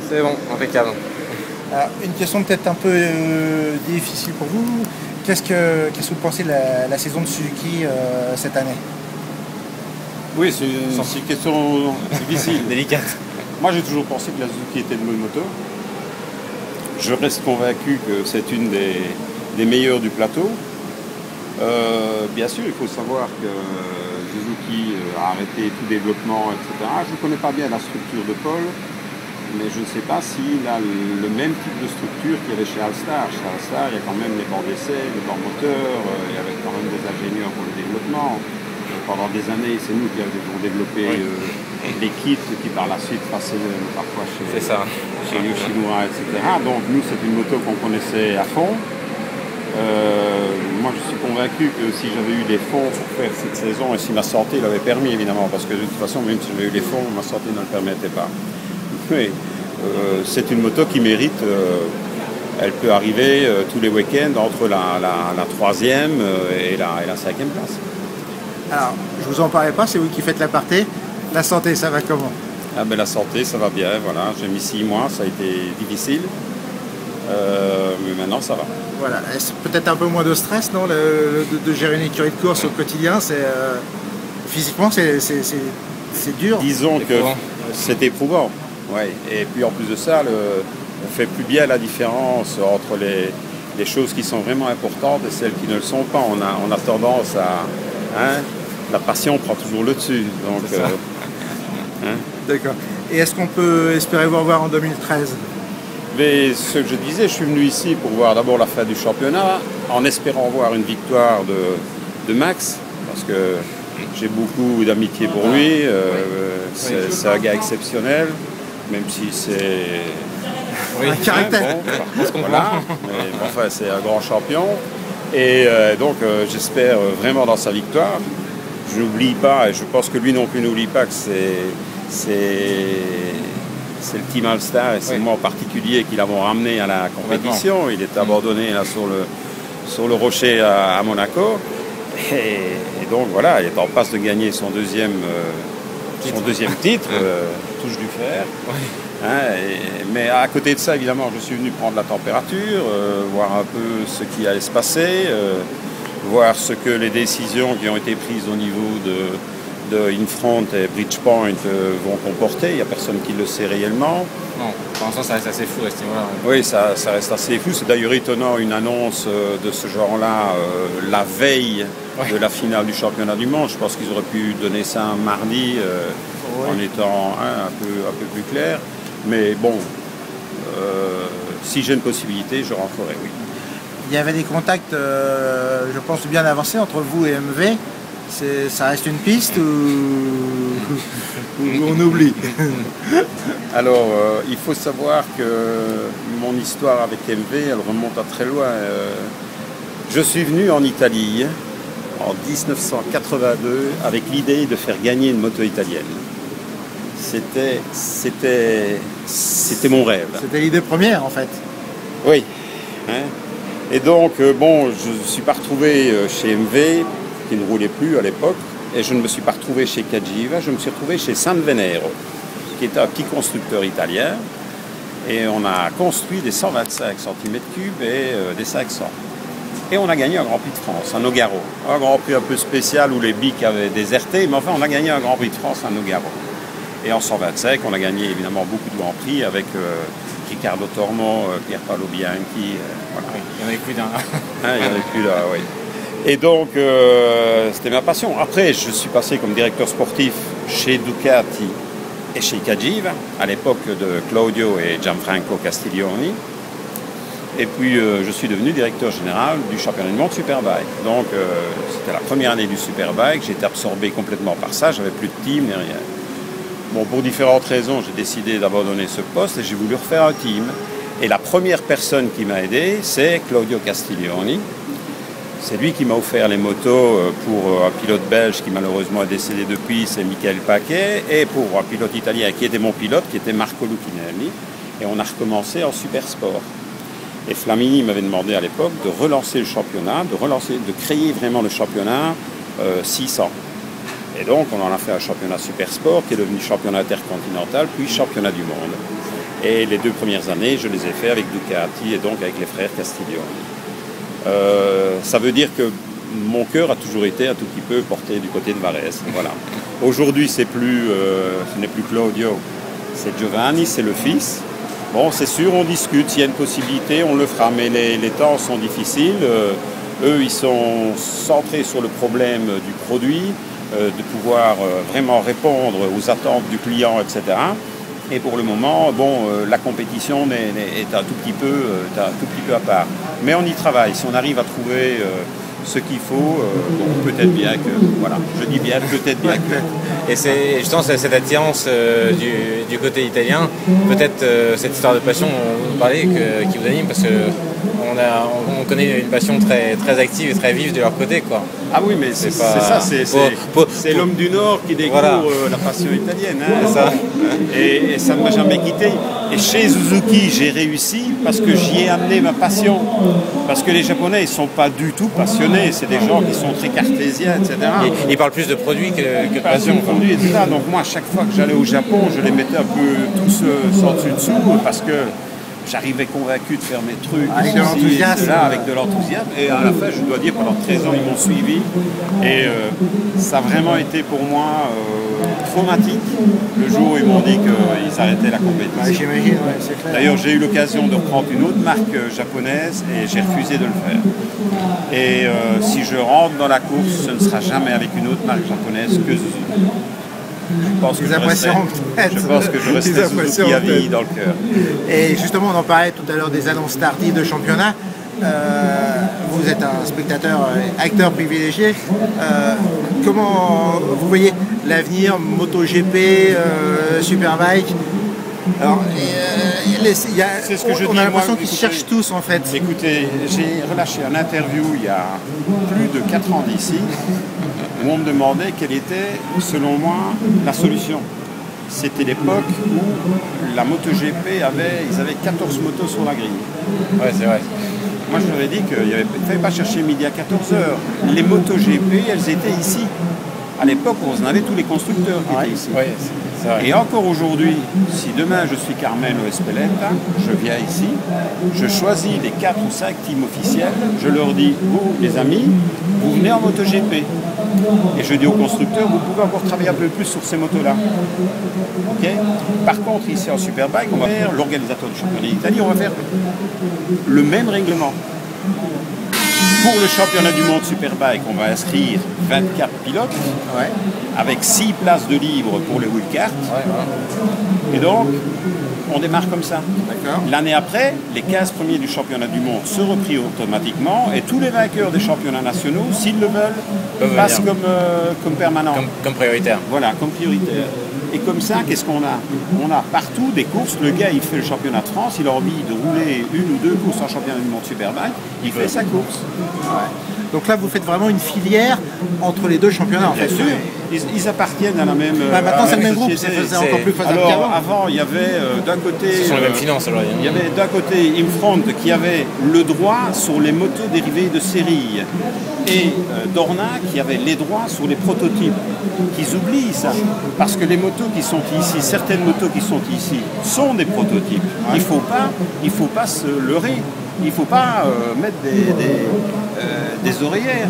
C'est bon, impeccable. Alors, une question peut-être un peu difficile pour vous. Qu'est-ce que vous pensez de la saison de Suzuki cette année? Oui, c'est une question difficile. Délicate. Moi, j'ai toujours pensé que la Suzuki était une bonne moto. Je reste convaincu que c'est une des meilleures du plateau. Bien sûr, il faut savoir que Suzuki a arrêté tout développement, etc. Je ne connais pas bien la structure de Paul, mais je ne sais pas s'il a le même type de structure qu'il y avait chez Alstar. Chez Alstar, il y a quand même les bords d'essai, les bords moteurs, il y avait quand même des ingénieurs pour le développement. Pendant des années, c'est nous qui avons développé les kits qui par la suite passaient parfois chez Yoshimura, etc. Donc nous, c'est une moto qu'on connaissait à fond. Moi, je suis convaincu que si j'avais eu des fonds pour faire cette saison, et si ma santé l'avait permis, évidemment, parce que de toute façon, même si j'avais eu des fonds, ma santé ne le permettait pas. Mais c'est une moto qui mérite, elle peut arriver tous les week-ends entre la 3e et la 5e place. Alors, je vous en parlais pas, c'est vous qui faites l'aparté. La santé, ça va comment? Ah ben, la santé, ça va bien, voilà. J'ai mis 6 mois, ça a été difficile. Mais maintenant, ça va. Voilà, c'est peut-être un peu moins de stress, non, de gérer une écurie de course au quotidien. Physiquement, c'est dur. Disons que c'est éprouvant. Ouais. Et puis en plus de ça, on fait plus bien la différence entre les choses qui sont vraiment importantes et celles qui ne le sont pas. On a tendance à... la passion prend toujours le dessus. Donc, D'accord. Et est-ce qu'on peut espérer vous revoir en 2013? Mais ce que je disais, je suis venu ici pour voir d'abord la fin du championnat, en espérant voir une victoire de Max, parce que j'ai beaucoup d'amitié pour lui. C'est un gars exceptionnel, même si c'est... un caractère. Voilà, mais enfin, c'est un grand champion. Et donc, j'espère vraiment dans sa victoire. Je n'oublie pas, et je pense que lui non plus n'oublie pas que c'est le team Alstar, et c'est moi en particulier qui l'avons ramené à la compétition. Il est abandonné là, sur le rocher à Monaco. Et donc voilà, il est en passe de gagner son deuxième titre, touche du fer. Mais à côté de ça, évidemment, je suis venu prendre la température, voir un peu ce qui allait se passer, voir ce que les décisions qui ont été prises au niveau de Infront et Bridgepoint vont comporter. Il n'y a personne qui le sait réellement. Non, pour l'instant, ça reste assez fou à ce niveau-là. Oui, ça reste assez fou. C'est d'ailleurs étonnant, une annonce de ce genre-là, la veille de la finale du championnat du monde. Je pense qu'ils auraient pu donner ça un mardi en étant un peu plus clair. Mais bon, si j'ai une possibilité, je rentrerai, oui. Il y avait des contacts, je pense, bien avancés entre vous et MV. Ça reste une piste ou on oublie? Alors, il faut savoir que mon histoire avec MV, elle remonte à très loin. Je suis venu en Italie en 1982 avec l'idée de faire gagner une moto italienne. C'était mon rêve. C'était l'idée première, en fait. Oui. Et donc, bon, je ne me suis pas retrouvé chez MV, qui ne roulait plus à l'époque, et je ne me suis pas retrouvé chez Cagiva, je me suis retrouvé chez San Venero, qui était un petit constructeur italien, et on a construit des 125 cm3 et des 500. Et on a gagné un Grand Prix de France à Nogaro. Un Grand Prix un peu spécial où les bics avaient déserté, mais enfin on a gagné un Grand Prix de France à Nogaro. Et en 125, on a gagné évidemment beaucoup de Grands Prix avec Riccardo Tormo, Pier Paolo Bianchi. Voilà. Oui, il n'y en avait plus d'un. Il n'y en avait plus là, oui. Et donc, c'était ma passion. Après, je suis passé comme directeur sportif chez Ducati et chez Cagiva, à l'époque de Claudio et Gianfranco Castiglioni. Et puis, je suis devenu directeur général du championnat du monde Superbike. Donc, c'était la première année du Superbike. J'ai été absorbé complètement par ça. J'avais plus de team ni rien. Bon, pour différentes raisons, j'ai décidé d'abandonner ce poste et j'ai voulu refaire un team. Et la première personne qui m'a aidé, c'est Claudio Castiglioni. C'est lui qui m'a offert les motos pour un pilote belge qui malheureusement est décédé depuis, c'est Michael Paquet, et pour un pilote italien qui était mon pilote, qui était Marco Lucchinelli. Et on a recommencé en super sport. Et Flamini m'avait demandé à l'époque de relancer le championnat, de créer vraiment le championnat 600. Et donc on en a fait un championnat super sport qui est devenu championnat intercontinental, puis championnat du monde. Et les 2 premières années, je les ai fait avec Ducati et donc avec les frères Castiglione. Ça veut dire que mon cœur a toujours été un tout petit peu porté du côté de Varese. Voilà. Aujourd'hui, ce n'est plus Claudio, c'est Giovanni, c'est le fils. Bon, c'est sûr, on discute, s'il y a une possibilité, on le fera, mais les temps sont difficiles. Eux, ils sont centrés sur le problème du produit, de pouvoir vraiment répondre aux attentes du client, etc. Et pour le moment, bon, la compétition est un tout petit peu à part. Mais on y travaille. Si on arrive à trouver ce qu'il faut, bon, peut-être bien que... Voilà, je dis bien, peut-être bien que... Et c'est justement cette attirance du côté italien, peut-être cette histoire de passion dont vous parlez qui vous anime, parce qu'on connaît une passion très, très active et très vive de leur côté, quoi. Ah oui, mais c'est ça, c'est l'homme du Nord qui découvre voilà. La passion italienne. Hein, ça. Et ça ne m'a jamais quitté. Et chez Suzuki, j'ai réussi parce que j'y ai amené ma passion. Parce que les Japonais, ils ne sont pas du tout passionnés. C'est des gens qui sont très cartésiens, etc. Ils parlent plus de produits que de passion. Produits, etc. Donc moi, à chaque fois que j'allais au Japon, je les mettais un peu tous sans dessus parce que j'arrivais convaincu de faire mes trucs avec de l'enthousiasme. Avec de l'enthousiasme. Et à la fin, je dois dire, pendant 13 ans, ils m'ont suivi. Et ça a vraiment été pour moi traumatique le jour où ils m'ont dit qu'ils arrêtaient la compétition. Ouais, j'imagine, ouais, c'est clair. D'ailleurs, j'ai eu l'occasion de reprendre une autre marque japonaise et j'ai refusé de le faire. Et si je rentre dans la course, ce ne sera jamais avec une autre marque japonaise que Suzuki. Je pense que je resterai Suzuki à vie dans le cœur. Et justement, on en parlait tout à l'heure des annonces tardives de championnat. Vous êtes un spectateur, acteur privilégié. Comment vous voyez l'avenir MotoGP, Superbike? Alors, on a l'impression qu'ils cherchent tous en fait. Écoutez, j'ai relâché une interview il y a plus de 4 ans d'ici où on me demandait quelle était, selon moi, la solution. C'était l'époque où la MotoGP ils avaient 14 motos sur la grille. Ouais, c'est vrai. Moi, je leur ai dit qu'il ne fallait pas chercher midi à 14h. Les MotoGP, elles étaient ici. À l'époque, on avait tous les constructeurs qui étaient ici. Ouais, c'est vrai. Et encore aujourd'hui, si demain je suis Carmelo Espeleta, je viens ici, je choisis les 4 ou 5 teams officiels, je leur dis, vous les amis, vous venez en MotoGP. Et je dis aux constructeurs, vous pouvez encore travailler un peu plus sur ces motos-là. Okay. Par contre, ici en Superbike, on va faire l'organisateur du championnat d'Italie, on va faire le même règlement. Pour le championnat du monde Superbike, on va inscrire 24 pilotes, avec 6 places de libre pour les wildcards. Et donc, on démarre comme ça. L'année après, les 15 premiers du championnat du monde se reprient automatiquement et tous les vainqueurs des championnats nationaux, s'ils le veulent, passent comme permanents. Comme prioritaire. Voilà, comme prioritaire. Et comme ça, qu'est-ce qu'on a? On a partout des courses. Le gars, il fait le championnat de France, il a envie de rouler 1 ou 2 courses en championnat du monde Superbike, il fait sa course. Ouais. Donc là, vous faites vraiment une filière entre les deux championnats, en fait. Bien sûr, ils appartiennent à la même. Maintenant, c'est le même groupe, c'est encore plus faisable qu'avant. Alors, avant, il y avait d'un côté. Ce sont les mêmes finances aujourd'hui. Il y avait d'un côté Infront qui avait le droit sur les motos dérivées de série. Et Dorna qui avait les droits sur les prototypes. Qu'ils oublient ça. Parce que les motos qui sont ici, certaines motos qui sont ici, sont des prototypes. Il ne faut pas se leurrer. Il ne faut pas mettre des oreillères.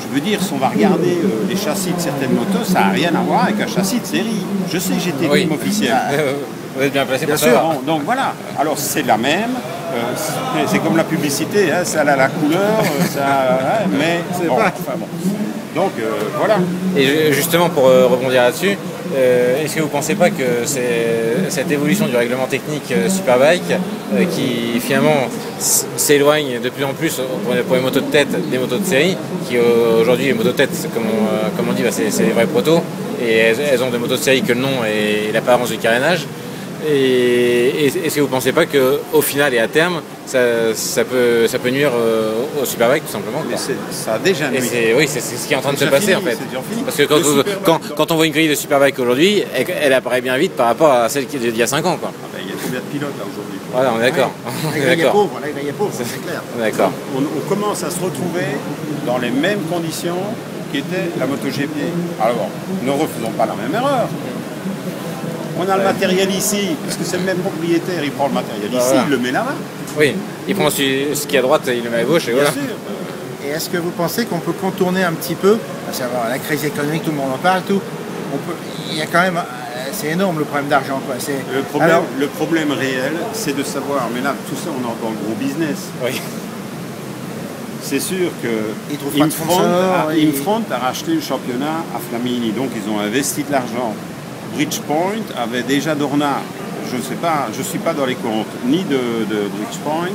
Je veux dire, si on va regarder les châssis de certaines motos, ça n'a rien à voir avec un châssis de série. Je sais, j'étais team officiel. Vous êtes bien placé pour ça. Bon, donc voilà. Alors c'est la même. C'est comme la publicité, hein, ça a la couleur, mais c'est bon. Donc voilà. Et justement, pour rebondir là-dessus, est-ce que vous ne pensez pas que cette évolution du règlement technique Superbike qui finalement s'éloigne de plus en plus pour les motos de tête des motos de série, qui aujourd'hui les motos de tête, comme on dit, c'est les vrais protos, et elles ont des motos de série que le nom et l'apparence du carénage. Et est-ce que vous ne pensez pas qu'au final et à terme, ça peut nuire au Superbike tout simplement? Mais ça a déjà nuit. Oui, c'est ce qui est en train de se passer en fait. Parce que quand on voit une grille de Superbike aujourd'hui, elle apparaît bien vite par rapport à celle d'il y a 5 ans. Quoi. Il y a combien de pilotes là aujourd'hui? Voilà, on est d'accord. La grille est pauvre, c'est clair. D'accord. On commence à se retrouver dans les mêmes conditions qu'était la MotoGP. Alors, ne refaisons pas la même erreur. On a le matériel ici, parce que c'est le même propriétaire, il prend le matériel ici, il le met là-bas. Oui, il prend ce qui est à droite, il le met à gauche, et Bien voilà. sûr. Et est-ce que vous pensez qu'on peut contourner un petit peu, à savoir la crise économique, tout le monde en parle, tout, il y a quand même, c'est énorme le problème d'argent, quoi. Le problème réel, c'est de savoir, mais là, tout ça, on est dans le gros business. Oui. C'est sûr que Ils trouvent pas de sponsors, Infront a racheté le championnat à Flamini, donc ils ont investi de l'argent. Bridgepoint avait déjà Dorna. Je ne sais pas, je ne suis pas dans les comptes, ni de Bridgepoint,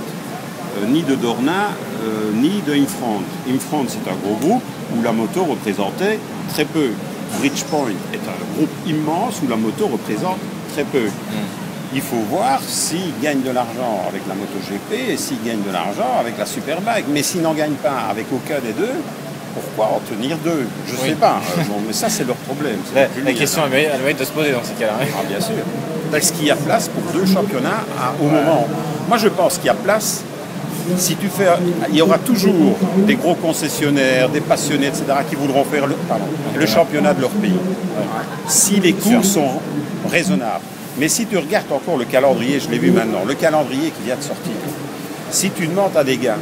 ni de Dorna, ni de Infront. Infront, c'est un gros groupe où la moto représentait très peu. Bridgepoint est un groupe immense où la moto représente très peu. Il faut voir s'ils gagnent de l'argent avec la MotoGP et s'ils gagnent de l'argent avec la Superbike. Mais s'ils n'en gagnent pas avec aucun des deux, pourquoi en tenir deux? Je ne sais pas. Bon, mais ça, c'est leur problème. La question, elle mérite de se poser dans ces cas-là. Ah, bien sûr. Est-ce qu'il y a place pour deux championnats au moment? Moi, je pense qu'il y a place. Si tu fais, il y aura toujours des gros concessionnaires, des passionnés, etc., qui voudront faire le championnat de leur pays. Si les coûts sont raisonnables. Mais si tu regardes encore le calendrier, je l'ai vu maintenant, le calendrier qui vient de sortir, si tu demandes à des gars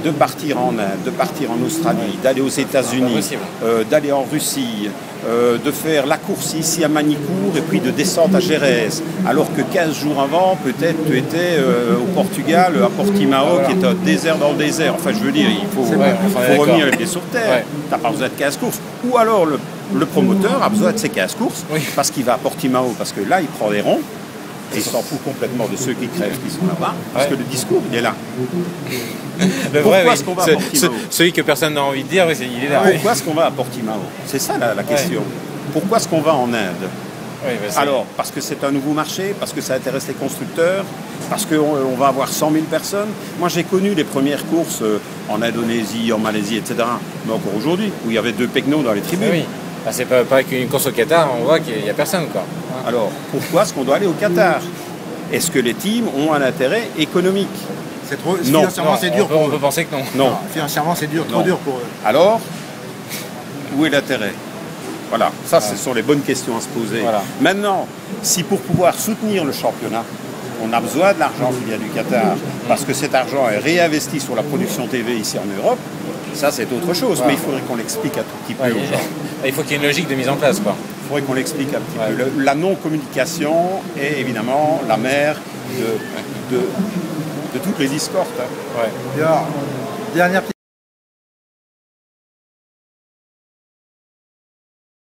de partir en Inde, de partir en Australie, d'aller aux États-Unis, d'aller en Russie, de faire la course ici à Manicourt et puis de descendre à Gérès, alors que 15 jours avant, peut-être tu étais au Portugal, à Portimao, qui est un désert dans le désert. Enfin, je veux dire, il faut revenir les pieds sur terre. Tu n'as pas besoin de 15 courses. Ou alors, le promoteur a besoin de ses 15 courses parce qu'il va à Portimao, parce que là, il prend des ronds. Et il s'en fout complètement de ceux qui crèvent, qui sont là-bas, parce que le discours, il est là. Pourquoi est-ce qu'on va à Portimao? Celui que personne n'a envie de dire, il est là. Pourquoi est-ce qu'on va à Portimao? C'est ça la question. Pourquoi est-ce qu'on va en Inde? Alors, parce que c'est un nouveau marché, parce que ça intéresse les constructeurs, parce qu'on va avoir 100 000 personnes. Moi, j'ai connu les premières courses en Indonésie, en Malaisie, etc., mais encore aujourd'hui, où il y avait 2 pecnos dans les tribunes. Oui. Ah, c'est pas qu'une course au Qatar, on voit qu'il n'y a personne, quoi. Alors, pourquoi est-ce qu'on doit aller au Qatar? Est-ce que les teams ont un intérêt économique? C'est trop, financièrement, c'est dur. On peut penser que non. Non. Financièrement, c'est dur, trop dur pour eux. Alors, où est l'intérêt? Voilà, ça, ce sont les bonnes questions à se poser. Voilà. Maintenant, si pour pouvoir soutenir le championnat, on a besoin de l'argent qui vient du Qatar, parce que cet argent est réinvesti sur la production TV ici en Europe, ça, c'est autre chose. Mais il faudrait qu'on l'explique un tout petit peu aux gens. Il faut qu'il y ait une logique de mise en place, quoi. Il faudrait qu'on l'explique un petit peu. La non-communication est évidemment la mère de toutes les discordes. Alors, dernière petite